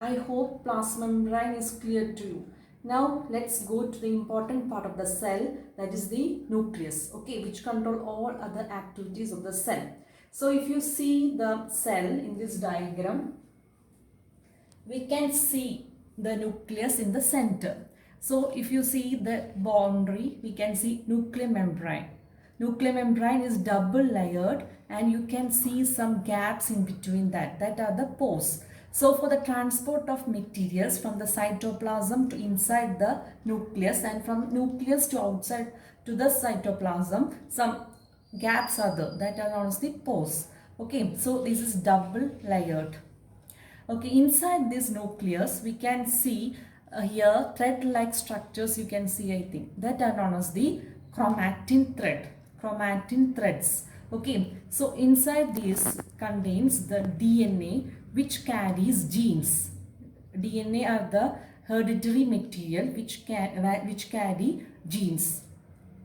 I hope plasma membrane is clear to you. Now let's go to the important part of the cell, that is the nucleus, okay, which control all other activities of the cell. So if you see the cell in this diagram, we can see the nucleus in the center. So if you see the boundary, we can see nuclear membrane. Nuclear membrane is double layered and you can see some gaps in between that are the pores. So for the transport of materials from the cytoplasm to inside the nucleus and from nucleus to outside to the cytoplasm, some gaps are there that are known as the pores. Okay, so this is double layered. Okay, inside this nucleus, we can see here thread-like structures you can see, I think, that are known as the chromatin thread, chromatin threads. Okay, so inside this contains the DNA which carries genes. DNA are the hereditary material which carry genes.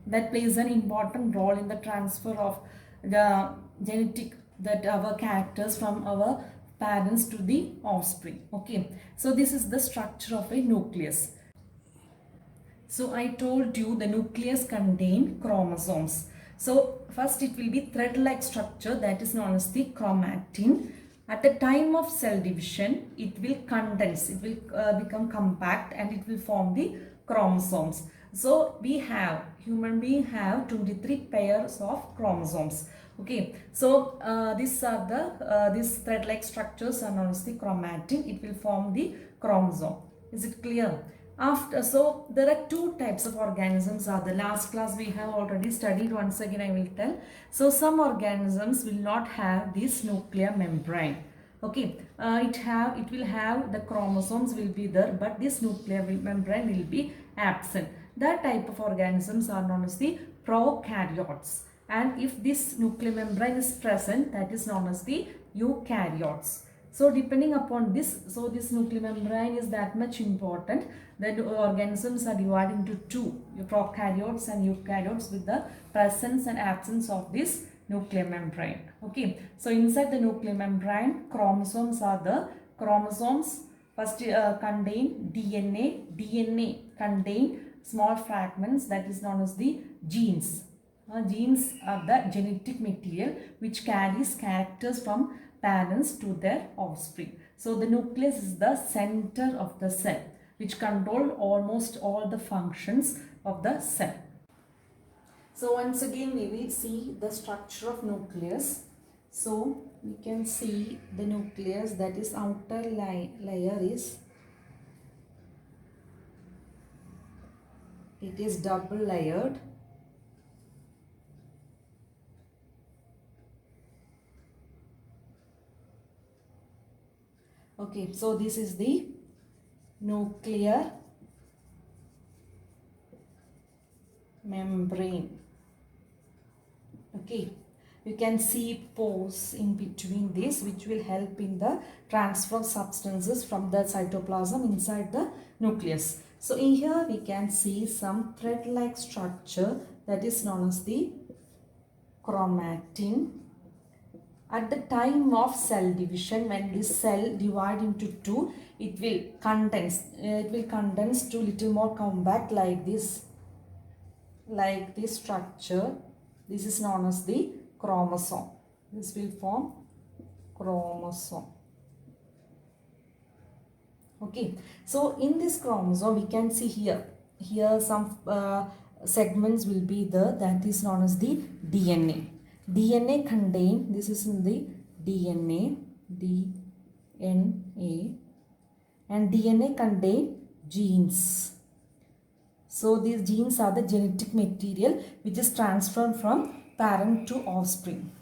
That plays an important role in the transfer of the genetic that our characters from our parents to the offspring. Okay, so this is the structure of a nucleus. So I told you the nucleus contain chromosomes. So first it will be thread-like structure, that is known as the chromatin. At the time of cell division, it will condense, it will become compact and it will form the chromosomes. So we have, human being have 23 pairs of chromosomes. Okay, so these are the these thread-like structures are known as the chromatin. It will form the chromosome. Is it clear? So there are two types of organisms. The last class we have already studied. Once again I will tell. So some organisms will not have this nuclear membrane. Okay, it will have the chromosomes will be there, but this nuclear membrane will be absent. That type of organisms are known as the prokaryotes. And if this nuclear membrane is present, that is known as the eukaryotes. So depending upon this, so this nuclear membrane is that much important that organisms are divided into two, prokaryotes and eukaryotes, with the presence and absence of this nuclear membrane. Okay, so inside the nuclear membrane, chromosomes are the chromosomes first contain DNA. DNA contain small fragments, that is known as the genes. Genes are the genetic material which carries characters from parents to their offspring. So the nucleus is the center of the cell which control almost all the functions of the cell. So once again we will see the structure of nucleus. So we can see the nucleus, that is outer layer is, it is double layered. Okay, so this is the nuclear membrane. Okay, you can see pores in between this which will help in the transfer of substances from the cytoplasm inside the nucleus. So in here we can see some thread-like structure, that is known as the chromatin. At the time of cell division, when this cell divide into two, it will condense. It will condense to little more compact like this structure. This is known as the chromosome. This will form chromosome. Okay. So in this chromosome, we can see here some segments will be there. That is known as the DNA. DNA contain, this is in the DNA, and DNA contain genes. So these genes are the genetic material which is transferred from parent to offspring.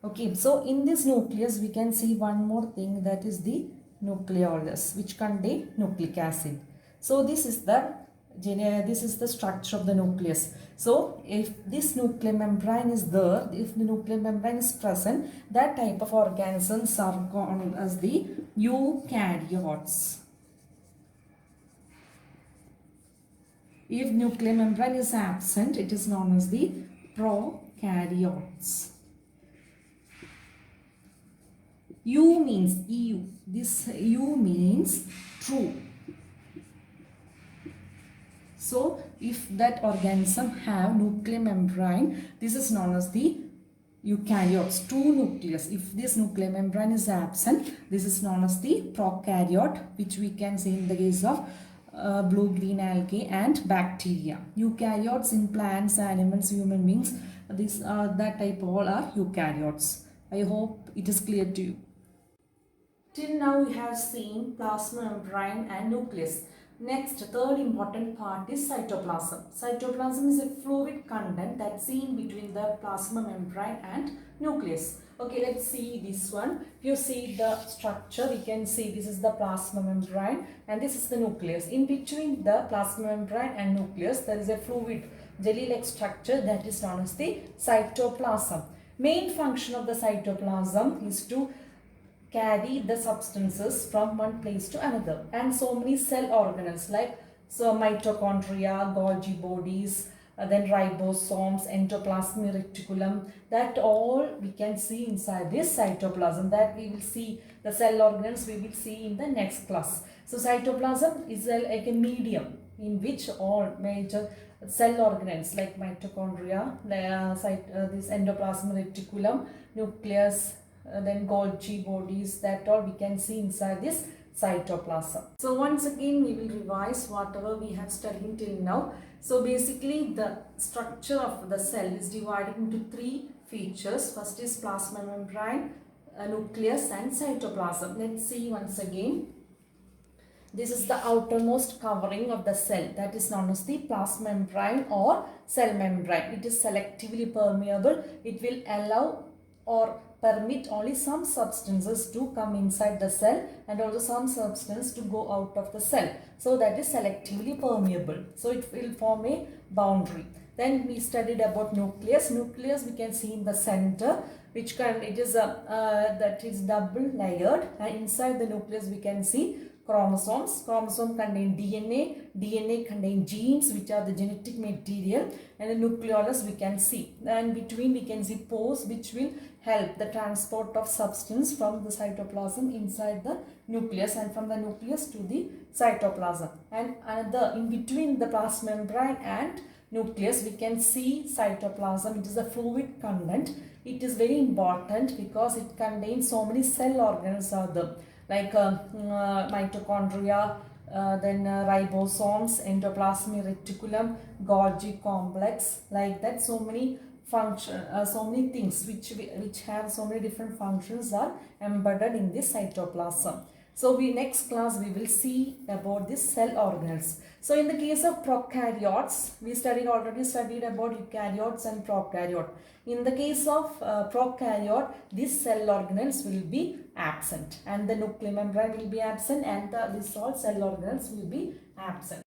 Okay, so in this nucleus we can see one more thing, that is the nucleolus, which contain nucleic acid. So this is the structure of the nucleus. So if this nuclear membrane is there, if the nuclear membrane is present, that type of organisms are known as the eukaryotes. If nuclear membrane is absent, it is known as the prokaryotes. U means EU. This U means true. So if that organism have nuclear membrane, this is known as the eukaryotes, true nucleus. If this nuclear membrane is absent, this is known as the prokaryote, which we can see in the case of blue-green algae and bacteria. Eukaryotes in plants, animals, human beings, that type all are eukaryotes. I hope it is clear to you. Till now we have seen plasma membrane and nucleus. Next, third important part is cytoplasm. Cytoplasm is a fluid content that's seen between the plasma membrane and nucleus. Okay, let's see this one. If you see the structure, we can see this is the plasma membrane and this is the nucleus. In between the plasma membrane and nucleus, there is a fluid jelly-like structure that is known as the cytoplasm. Main function of the cytoplasm is to carry the substances from one place to another, and so many cell organelles like mitochondria, Golgi bodies, then ribosomes, endoplasmic reticulum, that all we can see inside this cytoplasm. That we will see the cell organelles we will see in the next class. So cytoplasm is like a medium in which all major cell organelles like mitochondria, this endoplasmic reticulum, nucleus, then Golgi bodies, that all we can see inside this cytoplasm. So once again we will revise whatever we have studied till now. So basically the structure of the cell is divided into three features. First is plasma membrane, nucleus and cytoplasm. Let's see once again. This is the outermost covering of the cell, that is known as the plasma membrane or cell membrane. It is selectively permeable. It will allow or permit only some substances to come inside the cell and also some substance to go out of the cell. So that is selectively permeable. So it will form a boundary. Then we studied about nucleus. Nucleus we can see in the center, which that is double layered, and inside the nucleus we can see chromosomes. Chromosome contain DNA. DNA contain genes, which are the genetic material, and the nucleolus we can see. And between we can see pores, which will help the transport of substance from the cytoplasm inside the nucleus and from the nucleus to the cytoplasm. And another in between the plasma membrane and nucleus we can see cytoplasm. It is a fluid content. It is very important because it contains so many cell organelles are there, like mitochondria, then ribosomes, endoplasmic reticulum, Golgi complex, like that. So many so many things which have so many different functions are embedded in this cytoplasm. So next class we will see about this cell organelles. So in the case of prokaryotes, we already studied about eukaryotes and prokaryote. In the case of prokaryote, these cell organelles will be absent and the nuclear membrane will be absent and these all cell organelles will be absent.